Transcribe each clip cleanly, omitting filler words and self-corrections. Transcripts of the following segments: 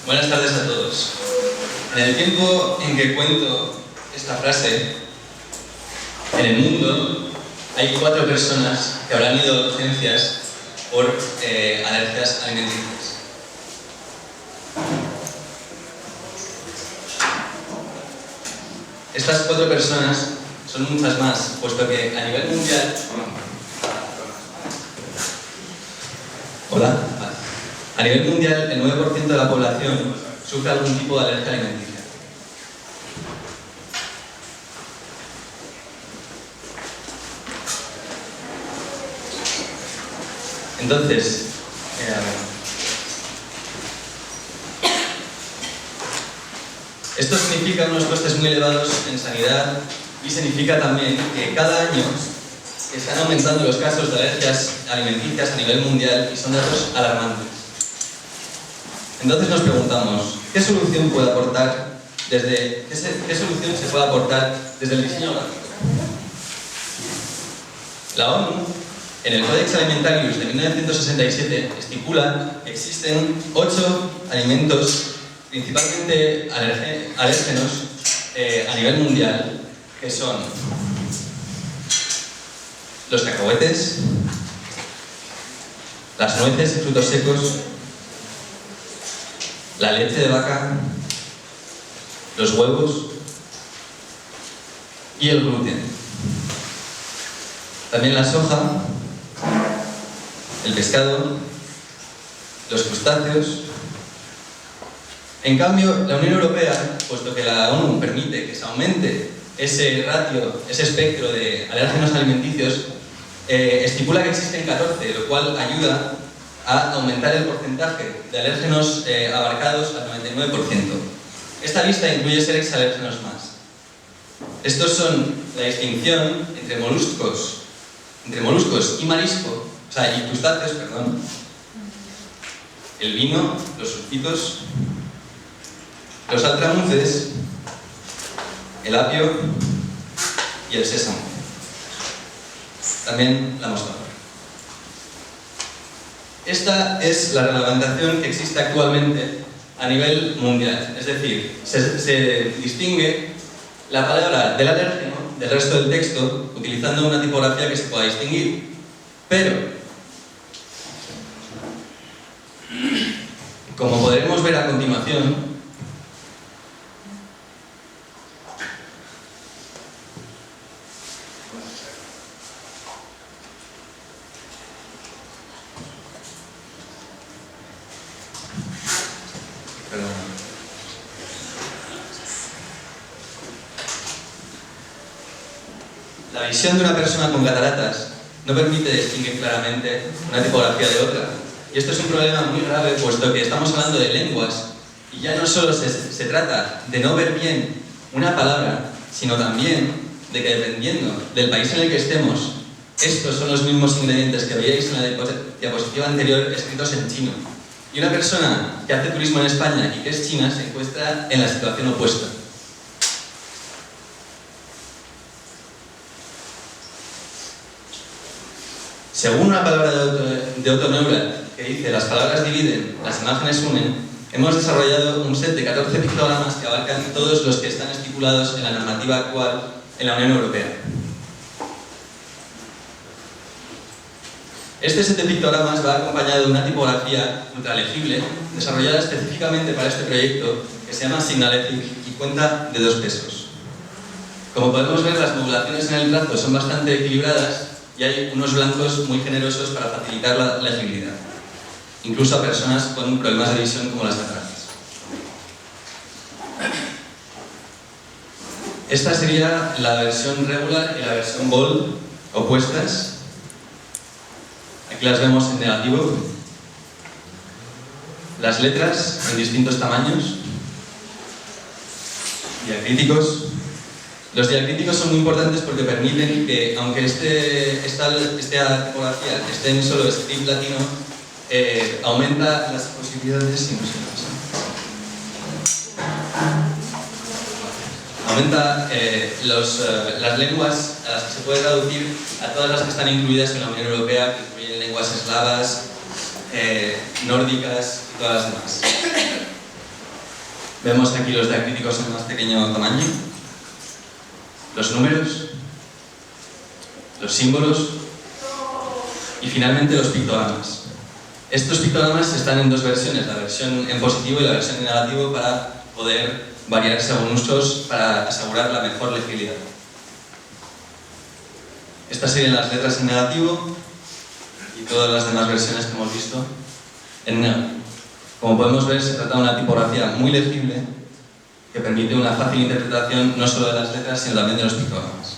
Buenas tardes a todos. En el tiempo en que cuento esta frase, en el mundo hay 4 personas que habrán ido a urgencias por alergias alimenticias. Estas 4 personas son muchas más, puesto que a nivel mundial... Hola. A nivel mundial, el 9% de la población sufre algún tipo de alergia alimenticia. Entonces, esto significa unos costes muy elevados en sanidad y significa también que cada año están aumentando los casos de alergias alimenticias a nivel mundial y son datos alarmantes. Entonces nos preguntamos, ¿qué solución se puede aportar desde el diseño gráfico? La ONU, en el Codex Alimentarius de 1967, estipula que existen 8 alimentos principalmente alérgenos a nivel mundial, que son los cacahuetes, las nueces y frutos secos, la leche de vaca, los huevos y el gluten. También la soja, el pescado, los crustáceos. En cambio, la Unión Europea, puesto que la ONU permite que se aumente ese ratio, ese espectro de alérgenos alimenticios, estipula que existen 14, lo cual ayuda a aumentar el porcentaje de alérgenos abarcados al 99%. Esta lista incluye 6 alérgenos más. Estos son la distinción entre moluscos y marisco, y crustáceos, perdón, el vino, los sulfitos, los altramuces, el apio y el sésamo. También la moscardona. Esta es la reglamentación que existe actualmente a nivel mundial. Es decir, se distingue la palabra del alérgeno del resto del texto utilizando una tipografía que se pueda distinguir. Pero, como podremos ver a continuación, la visión de una persona con cataratas no permite distinguir claramente una tipografía de otra. Y esto es un problema muy grave, puesto que estamos hablando de lenguas y ya no solo se trata de no ver bien una palabra, sino también de que dependiendo del país en el que estemos, estos son los mismos ingredientes que veíais en la diapositiva anterior escritos en chino. Y una persona que hace turismo en España y que es china se encuentra en la situación opuesta. Según una palabra de Otto Neurath que dice las palabras dividen, las imágenes unen, hemos desarrollado un set de 14 pictogramas que abarcan todos los que están estipulados en la normativa actual en la Unión Europea. Este set de pictogramas va acompañado de una tipografía ultralegible desarrollada específicamente para este proyecto que se llama Signalethic y cuenta de 2 pesos. Como podemos ver, las modulaciones en el trazo son bastante equilibradas y hay unos blancos muy generosos para facilitar la legibilidad, incluso a personas con problemas de visión como las cataratas. Esta sería la versión regular y la versión bold opuestas. Aquí las vemos en negativo. Las letras en distintos tamaños. Diacríticos. Los diacríticos son muy importantes porque permiten que, aunque esta tipografía esté en solo script latino, aumenta las posibilidades aumenta las lenguas a las que se puede traducir a todas las que están incluidas en la Unión Europea, que incluyen lenguas eslavas, nórdicas y todas las demás. Vemos aquí los diacríticos en más pequeño tamaño, los números, los símbolos y finalmente los pictogramas. Estos pictogramas están en dos versiones, la versión en positivo y la versión en negativo, para poder variar según usos para asegurar la mejor legibilidad. Estas serían las letras en negativo y todas las demás versiones que hemos visto en negativo. Como podemos ver, se trata de una tipografía muy legible que permite una fácil interpretación no solo de las letras, sino también de los pictogramas.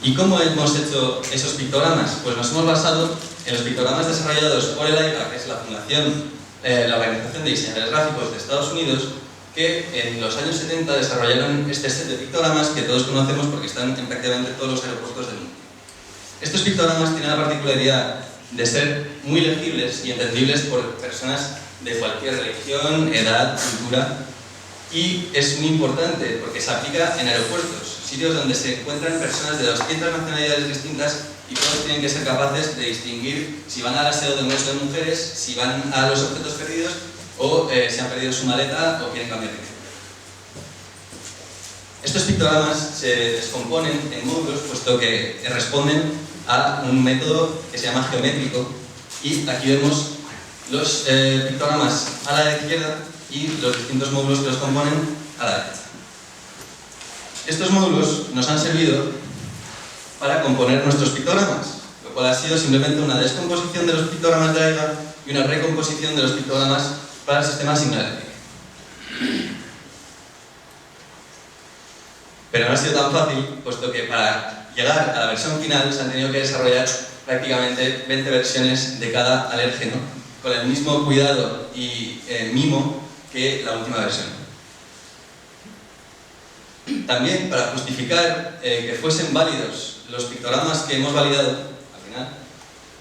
¿Y cómo hemos hecho esos pictogramas? Pues nos hemos basado en los pictogramas desarrollados por el AIGA, que es la fundación, la Organización de Diseñadores Gráficos de Estados Unidos, que en los años 70 desarrollaron este set de pictogramas que todos conocemos porque están en prácticamente todos los aeropuertos del mundo. Estos pictogramas tienen la particularidad de ser muy legibles y entendibles por personas de cualquier religión, edad, cultura, y es muy importante porque se aplica en aeropuertos, sitios donde se encuentran personas de 200 nacionalidades distintas y todos tienen que ser capaces de distinguir si van al aseo de hombres o de mujeres, si van a los objetos perdidos o si han perdido su maleta o quieren cambiar de tiempo. Estos pictogramas se descomponen en módulos puesto que responden a un método que se llama geométrico, y aquí vemos los pictogramas a la izquierda y los distintos módulos que los componen a la derecha. Estos módulos nos han servido para componer nuestros pictogramas, lo cual ha sido simplemente una descomposición de los pictogramas de AIGA y una recomposición de los pictogramas para el sistema Signalétic. Pero no ha sido tan fácil, puesto que para llegar a la versión final se han tenido que desarrollar prácticamente 20 versiones de cada alérgeno, con el mismo cuidado y mimo que la última versión. También, para justificar que fuesen válidos los pictogramas que hemos validado, al final,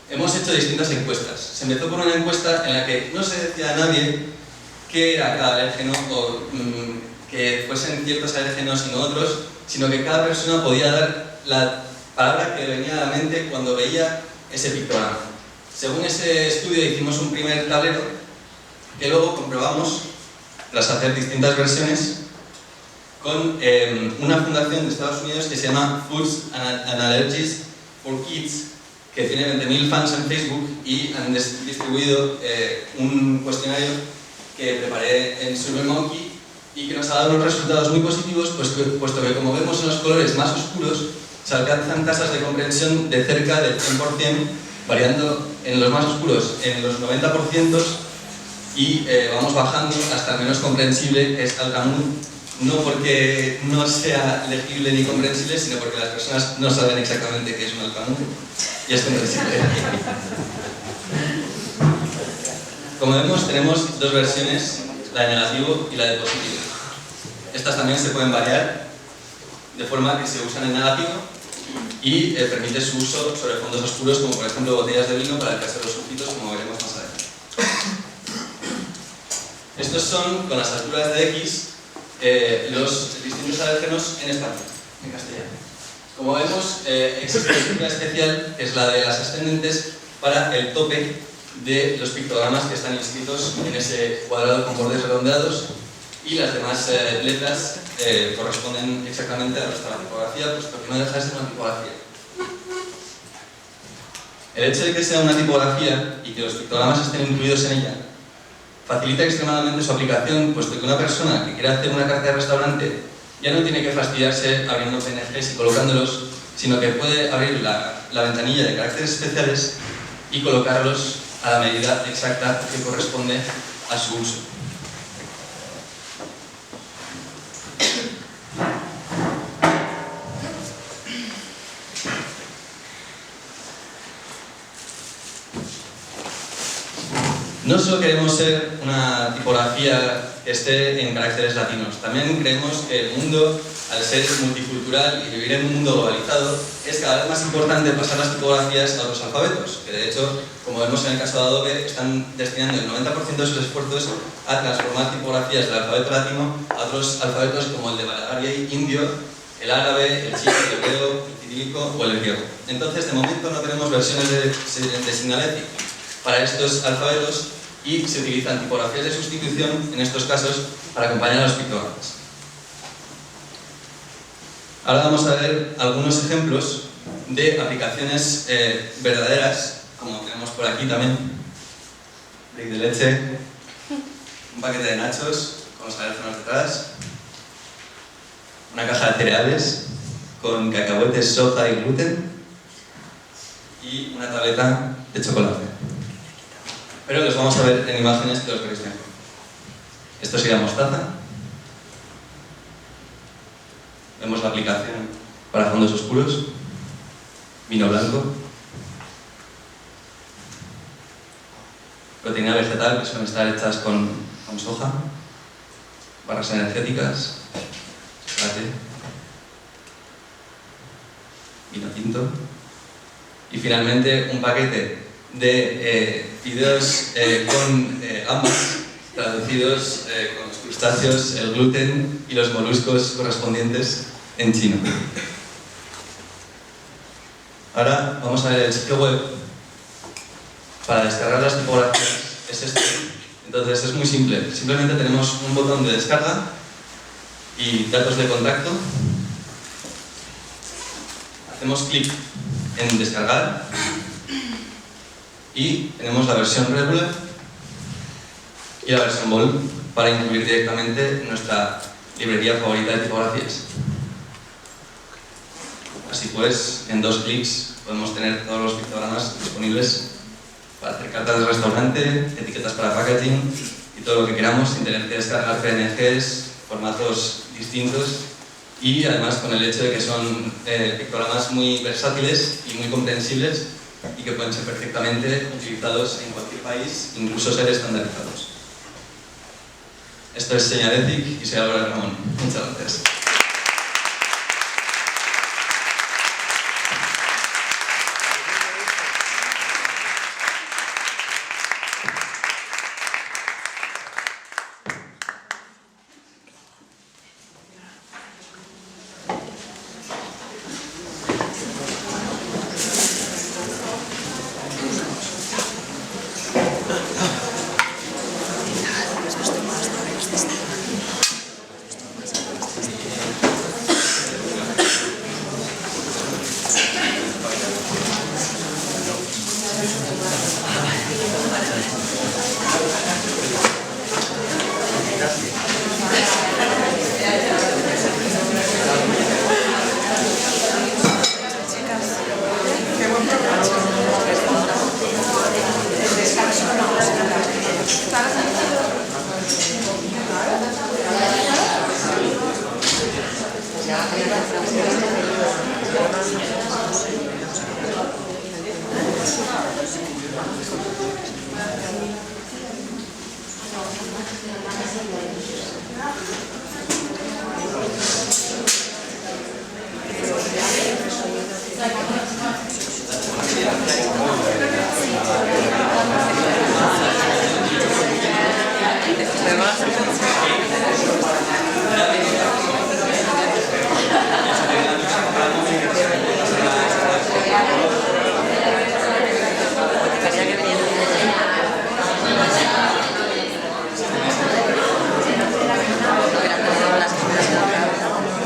hemos hecho distintas encuestas. Se empezó por una encuesta en la que no se decía a nadie qué era cada alérgeno o que fuesen ciertos alérgenos y no otros, sino que cada persona podía dar la palabra que le venía a la mente cuando veía ese pictograma. Según ese estudio hicimos un primer tablero que luego comprobamos tras hacer distintas versiones con una fundación de Estados Unidos que se llama Foods and Allergies for Kids, que tiene 20.000 fans en Facebook, y han distribuido un cuestionario que preparé en SurveyMonkey y que nos ha dado unos resultados muy positivos, puesto que, como vemos en los colores más oscuros, se alcanzan tasas de comprensión de cerca del 100%, variando en los más oscuros en los 90%, y vamos bajando hasta el menos comprensible, que es Alcamun, no porque no sea legible ni comprensible, sino porque las personas no saben exactamente qué es un Alcamun y es comprensible. Como vemos, tenemos dos versiones, la de negativo y la de positivo. Estas también se pueden variar de forma que se usan en negativo y permite su uso sobre fondos oscuros, como por ejemplo botellas de vino para el caso de los sulfitos, como veremos más adelante. Estos son, con las alturas de X, los distintos alérgenos en español, en castellano. Como vemos, existe una altura especial, que es la de las ascendentes, para el tope de los pictogramas que están inscritos en ese cuadrado con bordes redondeados, y las demás letras corresponden exactamente a nuestra tipografía, puesto que no deja de ser una tipografía. El hecho de que sea una tipografía y que los pictogramas estén incluidos en ella facilita extremadamente su aplicación, puesto que una persona que quiera hacer una carta de restaurante ya no tiene que fastidiarse abriendo PNGs y colocándolos, sino que puede abrir la ventanilla de caracteres especiales y colocarlos a la medida exacta que corresponde a su uso. No solo queremos ser una tipografía que esté en caracteres latinos, también creemos que el mundo, al ser multicultural y vivir en un mundo globalizado, es cada vez más importante pasar las tipografías a otros alfabetos, que de hecho, como vemos en el caso de Adobe, están destinando el 90% de sus esfuerzos a transformar tipografías del alfabeto latino a otros alfabetos como el de Balagari indio, el árabe, el chino, el hebreo, el cirílico o el griego. Entonces, de momento no tenemos versiones de Signalétic para estos alfabetos, y se utilizan tipografías de sustitución en estos casos para acompañar a los pictogramas. Ahora vamos a ver algunos ejemplos de aplicaciones verdaderas, como tenemos por aquí también. Break de leche, un paquete de nachos con los alérgenos detrás, una caja de cereales con cacahuetes, soja y gluten y una tableta de chocolate. Pero los vamos a ver en imágenes que los veréis mejor. Esto sería mostaza. Vemos la aplicación para fondos oscuros, vino blanco, proteína vegetal, que suelen estar hechas con soja, barras energéticas, chocolate, vino tinto y finalmente un paquete de fideos con gambas traducidos con los crustáceos, el gluten y los moluscos correspondientes en chino. Ahora vamos a ver el sitio web. Para descargar las tipografías es este. Entonces es muy simple. Simplemente tenemos un botón de descarga y datos de contacto. Hacemos clic en descargar y tenemos la versión regular y la versión bold para incluir directamente nuestra librería favorita de tipografías. Así pues, en 2 clics podemos tener todos los pictogramas disponibles para hacer cartas de restaurante, etiquetas para packaging y todo lo que queramos sin tener que descargar PNGs, formatos distintos y además con el hecho de que son pictogramas muy versátiles y muy comprensibles y que pueden ser perfectamente utilizados en cualquier país, incluso ser estandarizados. Esto es Señalethic y soy Álvaro Ramón. Muchas gracias.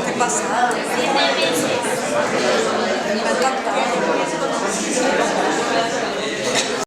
Qué pasada.